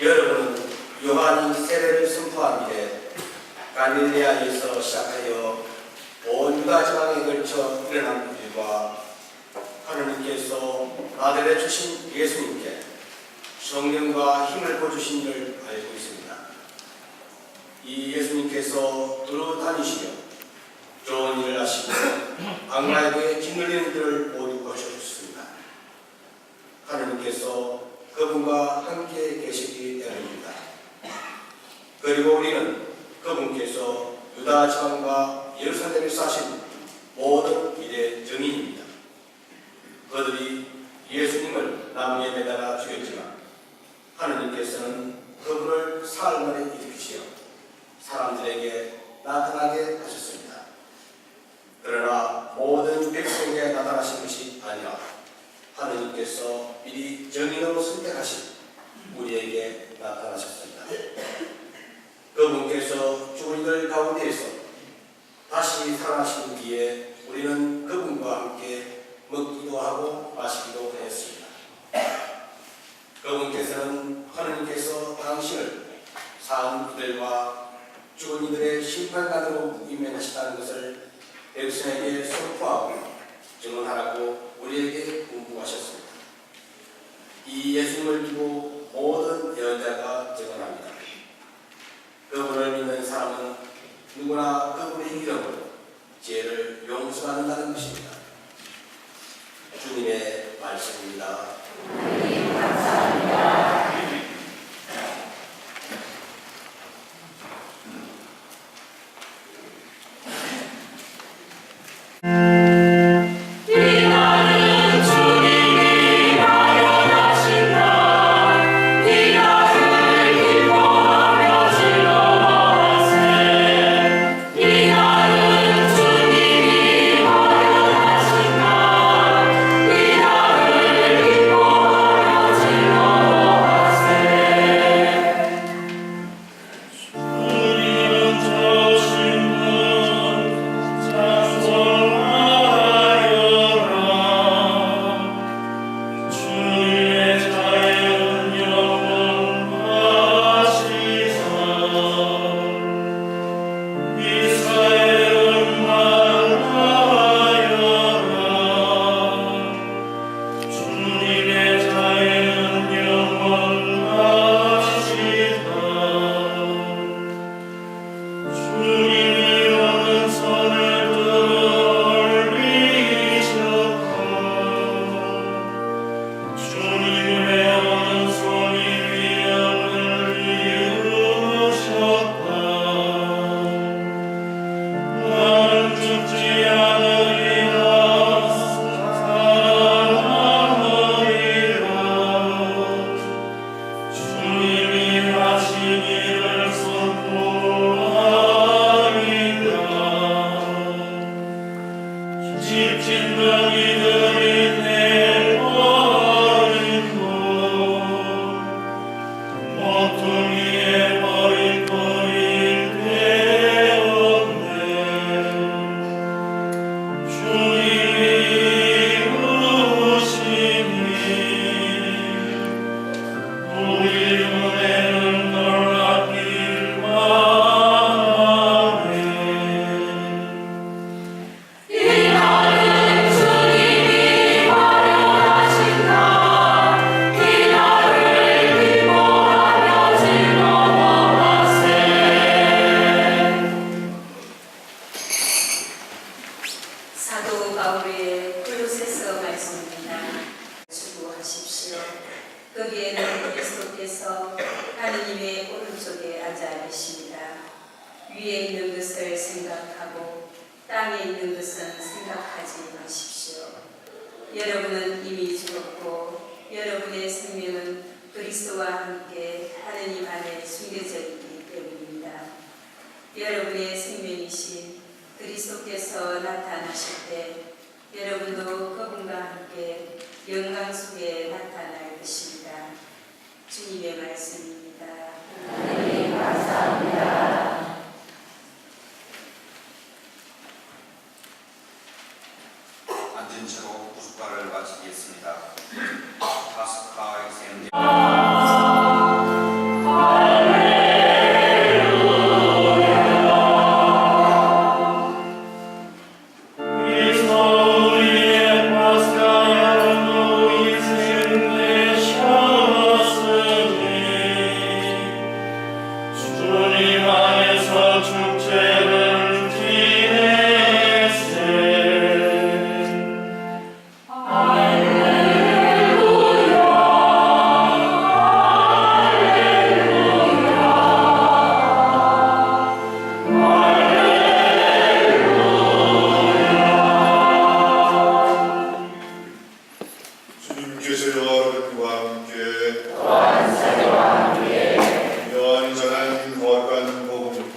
여러분은 요한이 세례를 선포한 이래 갈릴레아에서 시작하여 온 유다 지방에 걸쳐 일어난 일과 하느님께서 아들에 주신 예수님께 성령과 힘을 부어주신 줄 알고 있습니다. 이 예수님께서 두루 다니시며 좋은 일을 하시고 악마에게 짓눌리는 일을 모두 거셔주셨습니다. 하느님께서 그분과 함께 계시기 때문입니다. 그리고 우리는 그분께서 유다 지방과 예루살렘에서 하신 모든 일의 증인입니다. 그들이 예수님을 나무에 매달아 죽였지만 하느님께서는 그분을 사흘 만에 일으키시어 사람들에게 나타나게 하셨습니다. 그러나 모든 백성에게 나타나신 것이 아니라 하느님께서 미리 정인으로 선택하신 우리에게 나타나셨습니다. 그분께서 죽은 이들 가운데에서 다시 살아나신 뒤에 우리는 그분과 함께 먹기도 하고 마시기도 했습니다. 그분께서는 하느님께서 당신을 산 이들과 죽은 이들의 심판관으로 임명하시다는 것을 백성에게 선포하고 증언하라고 우리에게 분부하셨습니다. 이 예수님을 두고 모든 예언자가 증언합니다. 그분을 믿는 사람은 누구나 그분의 이름으로 죄를 용서받는다는 것입니다. 주님의 말씀입니다. 하나님 감사합니다. 거기에는 그리스도께서 하느님의 오른쪽에 앉아 계십니다. 위에 있는 것을 생각하고 땅에 있는 것은 생각하지 마십시오. 여러분은 이미 죽었고 여러분의 생명은 그리스도와 함께 하느님 안에 숨겨져 있기 때문입니다. 여러분의 생명이신 그리스도께서 나타나실 때 여러분도 그분과 함께 영광 속에 나타날 것입니다. 주님의 말씀입니다. 하나님 감사합니다. 앉은 채로 구속가를 마치겠습니다. 파스카 엑센 주님께서 여러분과 함께 또한 사도와 함께 요한이 전한 거룩한 복음입니다.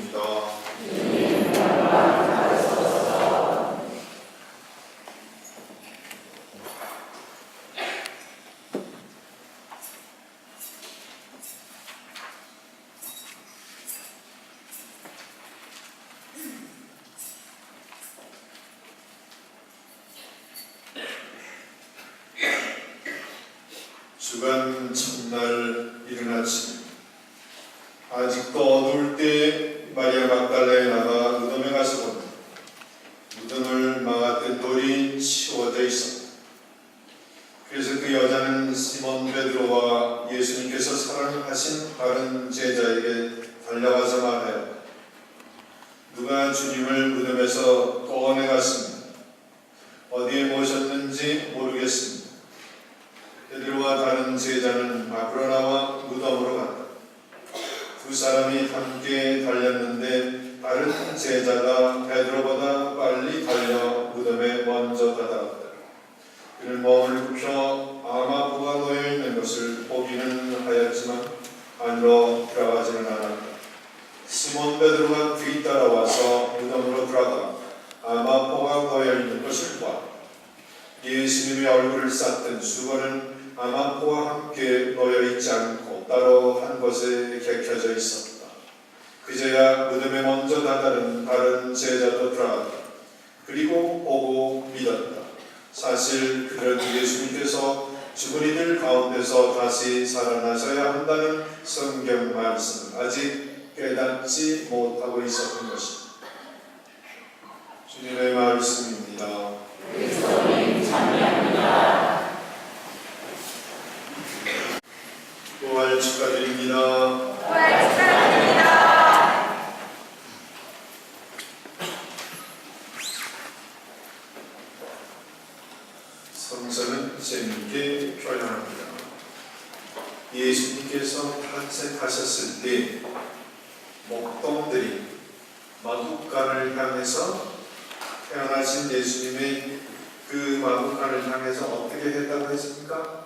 주간 첫날 이른 아침 아직도 어두울 때 마리아 막달라에나가 무덤에 가서 보니 무덤을 막았던 돌이 치워져 있었다. 그래서 그 여자는 시몬 베드로와 예수님께서 사랑하신 다른 제자에게 달려가서 말하였다. 누가 주님을 무덤에서 꺼내갔습니다. 어디에 모셨는지 모르겠습니다. 베드로와 다른 제자는 밖으로 나와 무덤으로 갔다. 두 사람이 함께 달렸는데 다른 제자가 베드로보다 빨리 달려 무덤에 먼저 다다랐다. 그는 몸을 굽혀 아마포가 놓여있는 것을 보기는 하였지만 안으로 들어가지는 않았다. 시몬 베드로가 뒤따라와서 무덤으로 들어가 아마포가 놓여있는 것을 보았다. 예수님의 얼굴을 쌌던 수건은 아마포와 함께 놓여있지 않고 따로 한 곳에 객혀져 있었다. 그제야 무덤에 먼저 다다른 다른 제자도 들어갔다. 그리고 보고 믿었다. 사실 그들은 예수님께서 죽은 이들 가운데서 다시 살아나셔야 한다는 성경 말씀을 아직 깨닫지 못하고 있었던 것입니다. 주님의 말씀입니다. 그리스도님 찬양합니다. 부활 축하드립니다. 부활 축하드립니다. 성서는 재미있게 표현합니다. 예수님께서 탄생하셨을 때 목동들이 마국간을 향해서 태어나신 예수님의 그 마국간을 향해서 어떻게 했다고 했습니까?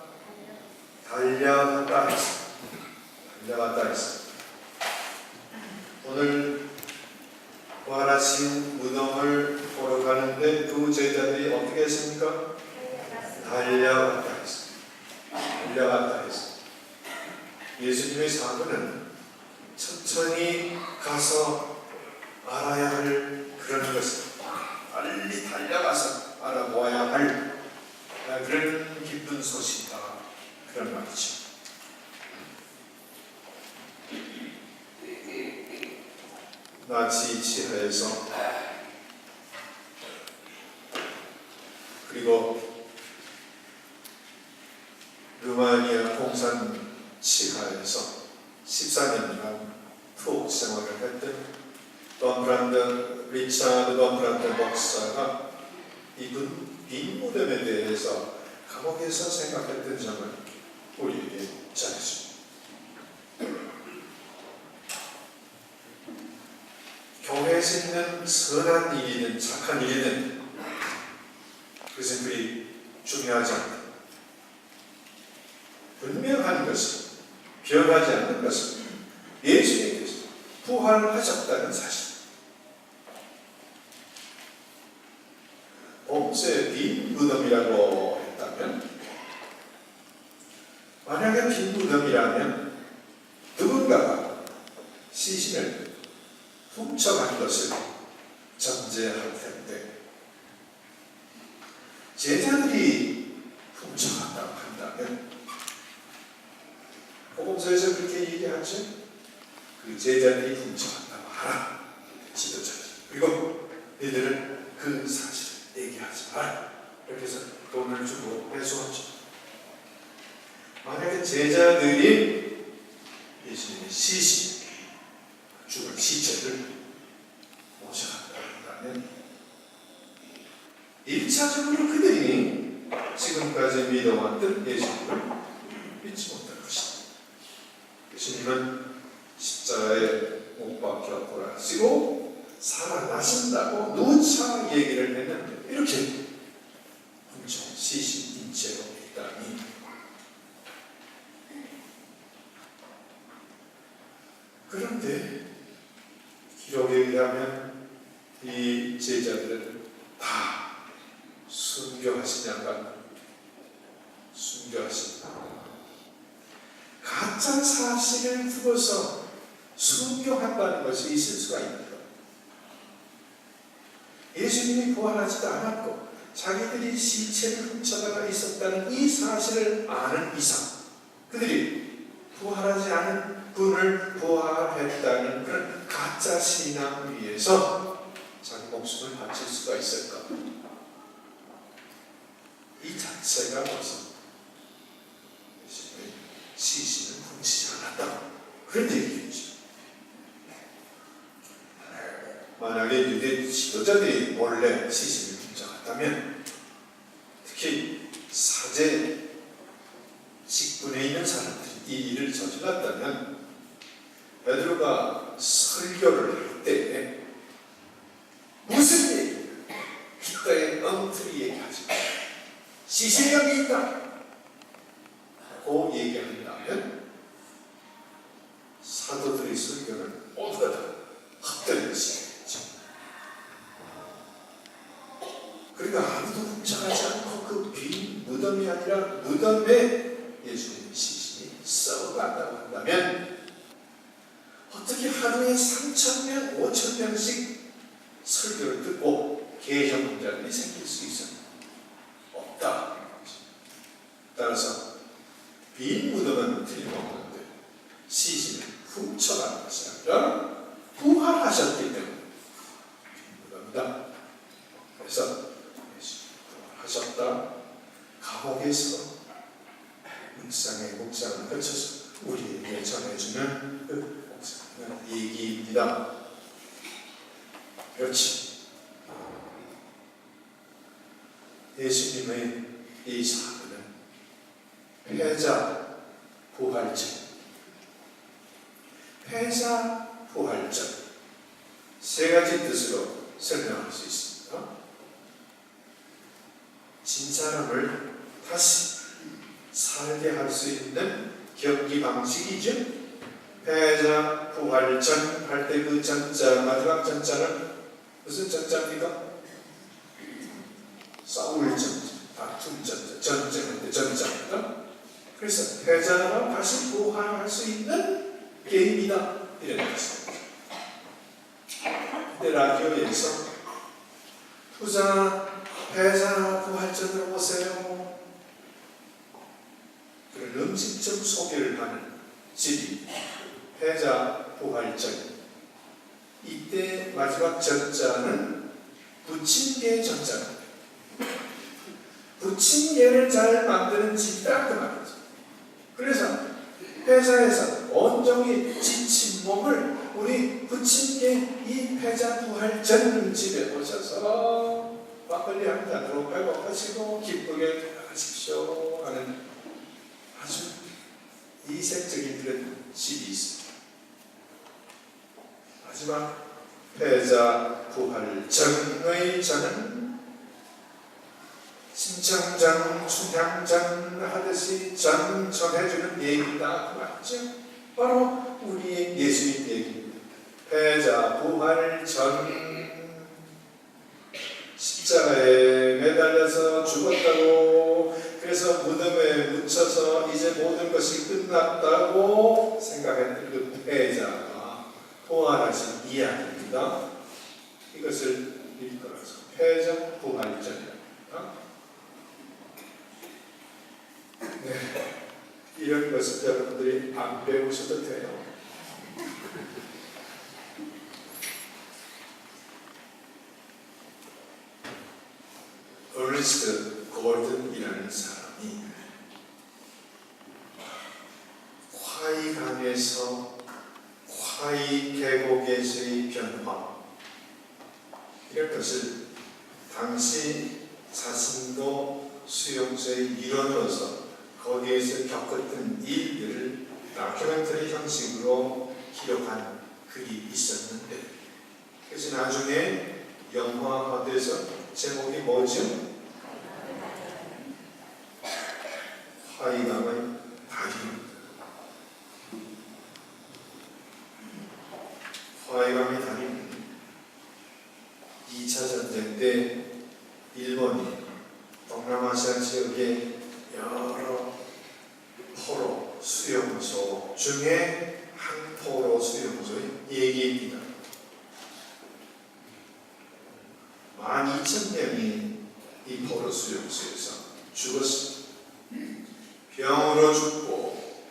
달려갔다 했습니다. 달려갔다 했습니다. 오늘 부활하신 무덤을 보러 가는데 두 제자들이 어떻게 했습니까? 달려갔다 했습니다. 달려갔다 했습니다. 예수님의 사도는 천천히 가서 알아야 할 그런 것을 빨리 달려가서 알아보아야 할 그런 기쁜 소식이다. 그런 말이죠. 나치 치하에서 그리고 루마니아 공산 치하에서 14년간 투옥 생활을 했던 리차드 덤브란드 목사가 이분 빈 무덤에 대해서 감옥에서 생각했던 점을 우리에게 전해줍니다. 교회에서 있는 선한 일이든 착한 일이든 그것은 그리 중요하지 않다. 분명한 것은 변하지 않는 것은 예수님께서 부활하셨다는 사실. 봄새 빈 무덤이라고 했다면, 만약에 빈 무덤이라면 누군가가 시신을 훔쳐간 것을 전제할 텐데, 제자들이 훔쳐간다고 한다면 복음서에서 그렇게 얘기하죠. 그 제자들이 훔쳐간다고 하라. 지도자들. 그리고 너희들은 그 사실을 얘기하지 마라. 이렇게 해서 돈을 주고 배수하죠. 만약에 제자들이 예수님의 시신, 죽은 시체를 모셔간다고 한다면 1차적으로 그들이 지금까지 믿어왔던 예수님을 믿지 못할 것이다. 예수님은 십자가에 못 박혀 돌아가시고 살아나신다고 누차 얘기를 했는데 이렇게 훔쳐 시신 인체로 있다니 그런데 기록에 의하면 이 제자들은 다 순교하신 양반, 순교하신 가짜 사실을 두고서 순교한다는 것이 있을 수가 있는 것. 예수님이 부활하지도 않았고 자기들이 시체를 훔쳐다가 있었다는 이 사실을 아는 이상 그들이 부활하지 않은 분을 부활했다는 그런 가짜 신앙 위에서 자기 목숨을 바칠 수가 있을까? 이 자체가 벌써 예수님의 시신을 훔치지 않았다 그런 얘기겠죠. 만약에 유대 지도자들이 몰래 시신을 훔쳐갔다면 특히 사제 직분에 있는 사람들이 이 일을 저질렀다면 베드로가 설교를 할 때 무슨 얘기를 기타에 엉터리 얘기하지 시신이 여기 있다 라고 얘기한다면 사도들의 설교는 모두가 다 헛되는 것이겠죠. 그러니까 아무도 훔쳐가지 않고 그 빈 무덤이 아니라 무덤에 예수님의 시신이 썩어간다고 한다면 어떻게 하루에 3,000명, 5,000명씩 설교를 듣고 개혁문자들이 생길 수 있었나? 없다. 따라서 빈 무덤은 틀림없는데 시신을 훔쳐가는 것이 아니라 부활하셨기 때문에 빈 무덤이다. 그래서 부활하셨다. 감옥에서 묵상을 거쳐서 우리에게 전해주는 그 묵상의 얘기입니다. 그렇지. 예수님의 이 사건은 패자 부활전, 패자 부활전 세 가지 뜻으로 설명할 수 있습니다. 진 사람을 다시 살게 할 수 있는 경기 방식이죠. 패자 부활전 할 때 그 전자, 마지막 전자는 무슨 전자입니까? 싸울 전자, 다툼 전자, 전쟁할 때 전자입니다. 그래서 패자가 다시 부활할 수 있는 게임이다 이런 뜻입니다. 근데 라디오에서 투자 패자 부활전으로 오세요. 그런 음식점 소개를 하는 CD 패자 부활전. 이때 마지막 전자는 부침개 전자입니다. 부침개를 잘 만드는 집이다 그 말이죠. 그래서 회사에서 온종일 지친 몸을 우리 부침개 이 패자 부활전 집에 오셔서 막걸리 한 잔으로 배고파시고 기쁘게 하십시오 하는 아주 이색적인 그런 집이 있습니다. 마지막 패자 부활전의 전은 신청전, 춘향전 하듯이 전해주는 얘기다 그 맞죠? 바로 우리의 예수님 얘기입니다. 패자 부활전 십자가에 매달려서 죽었다고 그래서 무덤에 묻혀서 이제 모든 것이 끝났다고 생각했던 그 패자가 부활하신 이야기입니다. 이것을 일컬어서 패자 부활전입니다. 네, 이런 것을 여러분들이 안 배우셔도 돼요. 어리스트 골든이라는 사람이 콰이강에서 콰이 계곡에서의 변화 이런 것을 당시 자신도 수용소의 일원으로서 거기에서 겪었던 일들을 다큐멘터리 형식으로 기록한 글이 있었는데 그래서 나중에 영화화돼서 제목이 뭐죠? 화이강의 다리입니다. 수용소 중에 한 포로 수용소의 얘기입니다. 12,000명이 이 포로 수용소에서 죽었습니다. 병으로 죽고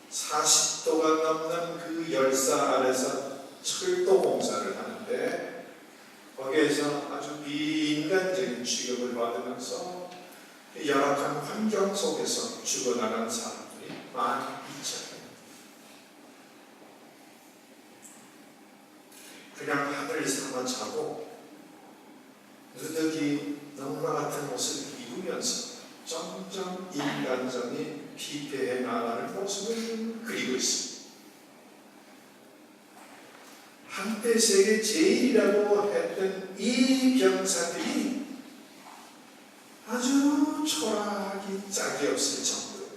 40도가 넘는 그 열사 아래서 철도 공사를 하는데 거기에서 아주 비인간적인 취급을 받으면서 열악한 환경 속에서 죽어나간 사람들이 12,000명. 그냥 하늘 삼아 자고 누더기 너무나 같은 옷을 입으면서 점점 인간성이 피폐해 나가는 모습을 그리고 있습니다. 한때 세계 제일이라고 했던 이 병사들이 아주 초라하기 짝이 없을 정도.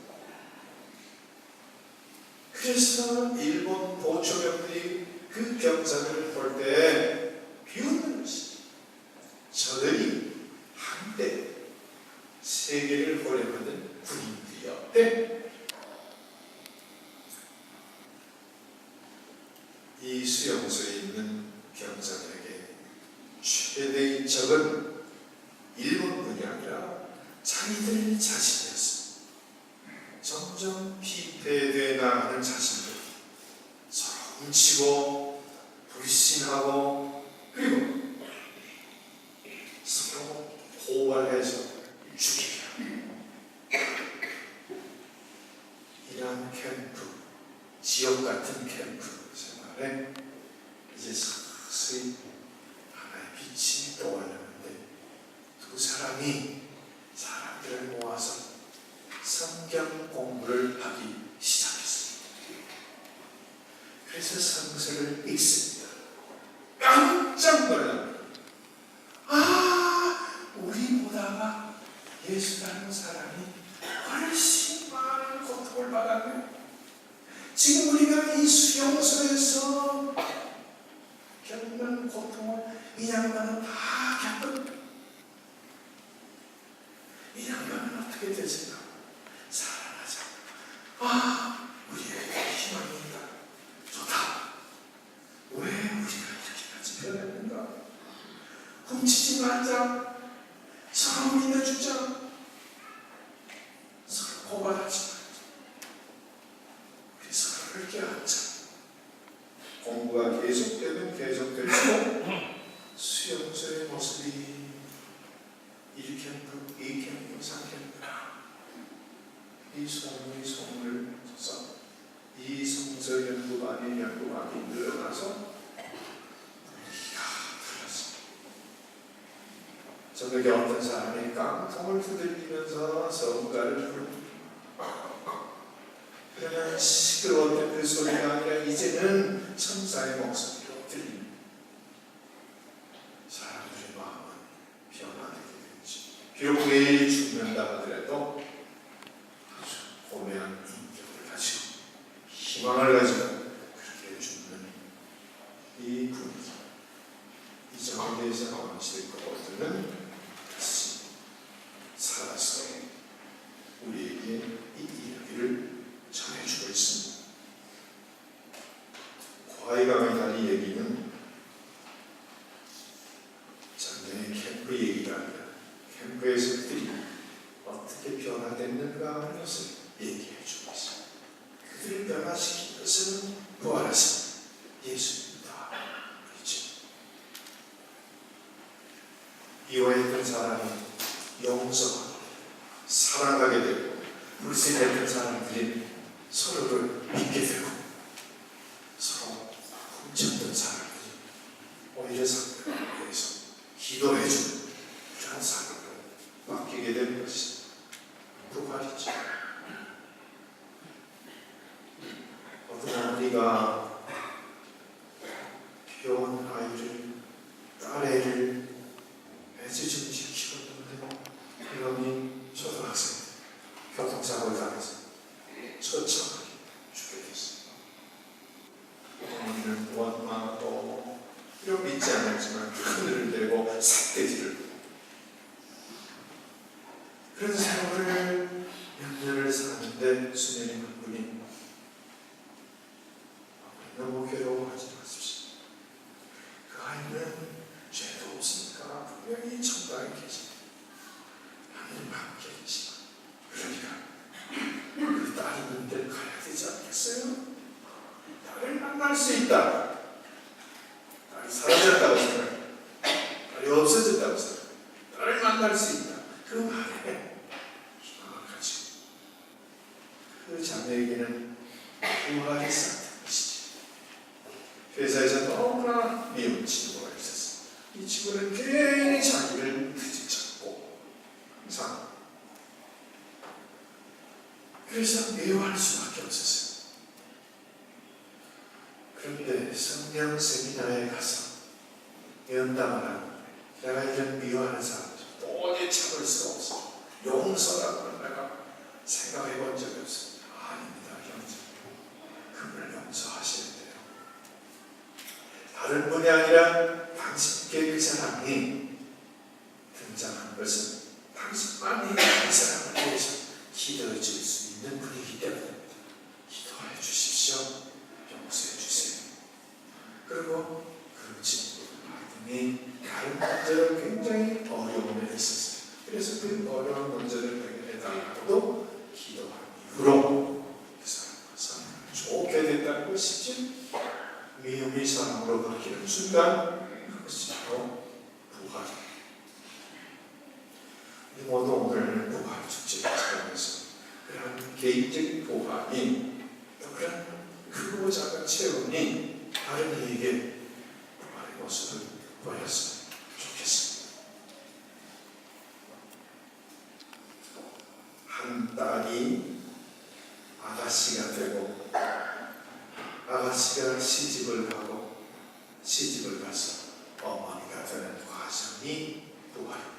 그래서 일본 보초병들이 그 병사들을 볼 때 비웃는 것이죠. 저들이 한때 세계를 호령하던 군인들이었대. 이 수용소에 있는 병사들에게 최대의 적은 일본군이 아니라 자기들 자신이었습니다. 점점 피폐되어 나가는 자신들, 서로 훔치고 불신하고 그리고 서로 고발해서 죽이려. 이러한 캠프, 지옥 같은 캠프 생활에 이제 서서히 하나의 빛이 떠올랐는데 두 사람이 사람들을 모아서 성경 공부를 하기 시작했습니다. 그래서 성서를 읽습니다. 깜짝 놀랍니다. 우리보다가 예수 닮은 사람이 훨씬 많은 고통을 받았네. 지금 우리가 이 수용소에서 겪는 고통을 이 양반은 다 겪은. 이 양반은 어떻게 되실까? 살아나자. 우리에게 희망이 있다. 좋다. 왜 우리가 이렇게까지 변했는가? 훔치지 말자. 서로 믿어주자. 서로 고발하지 말자. 우리 서로를 껴안자. 공부가 계속되면 계속될수록 수용소의 모습이 1캠프, 2캠프, 3캠프 이 소문을 써서 이 성서 연구반이 늘어나서 분위기가 달랐습니다. 저녁에 어떤 사람이 깡통을 두들기면서 성가를 부릅니다. 그러면 시끄러웠던 그 소리가 아니라 이제는 천사의 목소리로 들립니다. 사람들의 마음은 변화되게 되지. 비록 내일 죽는다 하더라도 아주 고매한 인격을 가지고 희망을 가지고 그렇게 죽는 이 분위기, 이 점에 대해서 원칙의 것들은 다시 살아서 우리에게 이 이야기를 전해주고 있습니다. 과외강의 다리 얘기는 작년의 캠프 얘기가 아니라 캠프에서 그들이 어떻게 변화됐는가 하는 것을 얘기해 주고 있습니다. 그들을 변화시킨 것은 부활하신 예수입니다. 그렇죠? 미워했던 사람이 용서하고 사랑하게 되고 불신했던 사람들이 서로를 믿게 되고 서로 훔쳤던 사람들이 오히려 상대를 위해서 기도해주는 그런 사람으로 바뀌게 되는 것이 부활이죠. 어떤 어머니가 귀여운 아이를, 딸애를 애지중지 키웠는데 그러니 초등학생 교통사고를 당해서 처참하게 죽게 됐습니다. 어머니는 원망하고 이런 믿지 않았지만 하늘을 대고 삿대질을 그런 세월을 몇 년을 사는데 수년이 가는 데 가야 되지 않겠어요? 딸을 만날 수 있다. 딸이 사라졌다고 생각해. 딸이 없어졌다고 생각해. 딸을 만날 수 있다. 그 말에 희망을 가지고 그 자매에게는 부활이 쌓였던 것이지. 회사에서 너무나 미운 친구가 있었어. 이 친구는 괜히 자기를 뒤집쳤고 항상 그래서 미워할 수밖에 없었어요. 그런데 성령 세미나에 가서 연담을 하고 내가 이런 미워하는 사람들 도저히 참을 수가 없어. 용서라고 내가 생각해 본 적이 없습니다. 아닙니다, 형제. 그분을 용서하셔야 돼요. 다른 분이 아니라 당신께 그 사람이 등장한 것은 당신만이 그 사람을 위해서 기도해 줄 수 있는 분이기 때문입니다. 기도해 주십시오. 용서해 주세요. 그리고 그 친구 아들이 다른 문제를 굉장히 어려움에 있었어요. 그래서 그 어려운 문제를 해결해달라고도 기도한 이후로 그 사람과 사람을 좋게 됐다는 것이지, 미움이 사랑으로 바뀌는 순간 그것이 바로 부활입니다. 우리 모두 오늘 부활 축제를 지나면서 그런 개인적인 부활이 또 그런 크고 작은 체험이 다른 이에게 부활의 모습을 보였으면 좋겠습니다. 한 딸이 아가씨가 되고 아가씨가 시집을 가고 시집을 가서 어머니가 되는 과정이 부활입니다.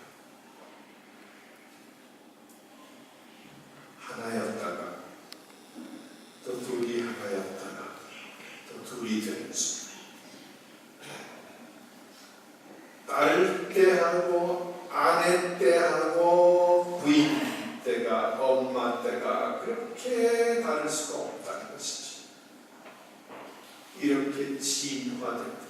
하나였다가 또 둘이 하나였다가 또 둘이 되는 순간 딸 때하고 아내 때하고 부인 때가 엄마 때가 그렇게 다를 수가 없다는 것이죠. 이렇게 진화된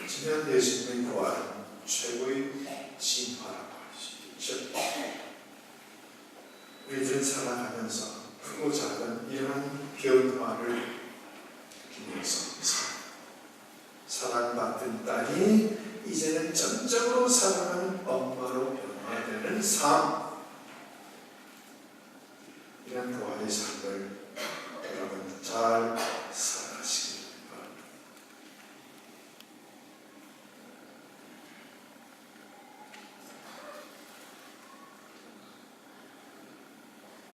지난 예수님의 부활은 최고의 진화라고 할 수 있죠. 우리들은 살아가면서 크고 작은 이런 변화를 느끼면서 사랑받던 딸이 이제는 전적으로 사랑하는 엄마로 변화되는 삶, 이런 부활의 삶을 여러분 잘 살아가시기